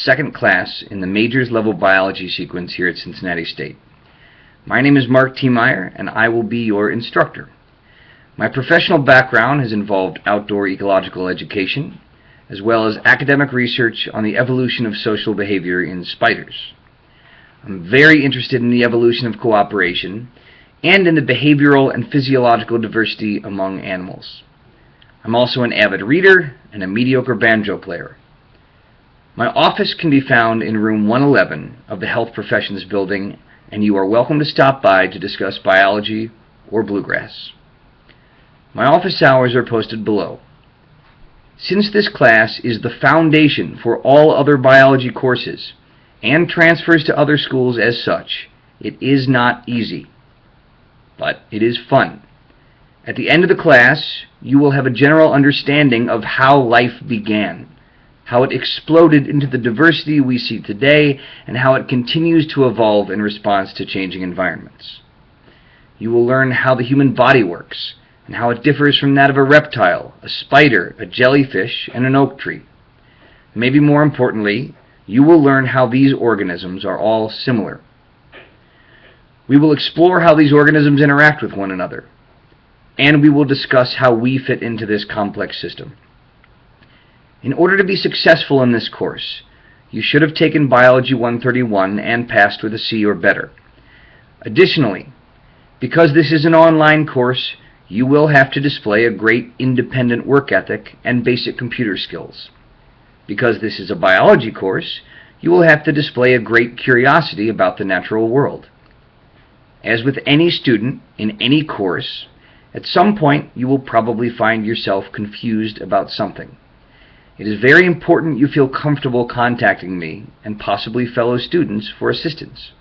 second class in the Majors Level Biology sequence here at Cincinnati State. My name is Mark T. Meyer, and I will be your instructor. My professional background has involved outdoor ecological education, as well as academic research on the evolution of social behavior in spiders. I'm very interested in the evolution of cooperation and in the behavioral and physiological diversity among animals. I'm also an avid reader and a mediocre banjo player. My office can be found in room 111 of the Health Professions Building, and you are welcome to stop by to discuss biology or bluegrass. My office hours are posted below. Since this class is the foundation for all other biology courses and transfers to other schools as such, it is not easy, but it is fun. At the end of the class, you will have a general understanding of how life began, how it exploded into the diversity we see today, and how it continues to evolve in response to changing environments. You will learn how the human body works, and how it differs from that of a reptile, a spider, a jellyfish, and an oak tree. Maybe more importantly, you will learn how these organisms are all similar. We will explore how these organisms interact with one another, and we will discuss how we fit into this complex system. In order to be successful in this course, you should have taken Biology 131 and passed with a C or better. Additionally, because this is an online course, you will have to display a great independent work ethic and basic computer skills. Because this is a biology course, you will have to display a great curiosity about the natural world. As with any student in any course, at some point you will probably find yourself confused about something. It is very important you feel comfortable contacting me and possibly fellow students for assistance.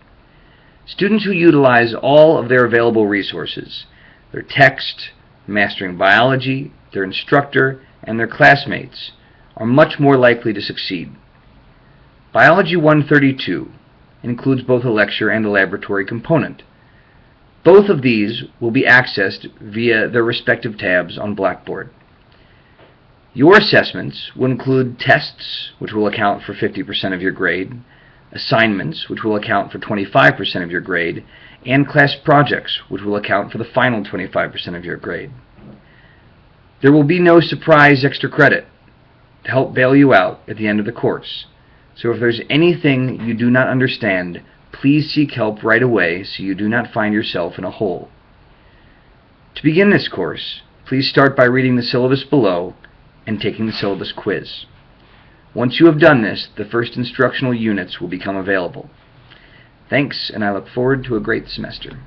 Students who utilize all of their available resources, their text, Mastering Biology, their instructor, and their classmates, are much more likely to succeed. Biology 132 includes both a lecture and a laboratory component. Both of these will be accessed via their respective tabs on Blackboard. Your assessments will include tests, which will account for 50% of your grade, assignments, which will account for 25% of your grade, and class projects, which will account for the final 25% of your grade. There will be no surprise extra credit to help bail you out at the end of the course. So if there's anything you do not understand, please seek help right away so you do not find yourself in a hole. To begin this course, please start by reading the syllabus below and taking the syllabus quiz. Once you have done this, the first instructional units will become available. Thanks, and I look forward to a great semester.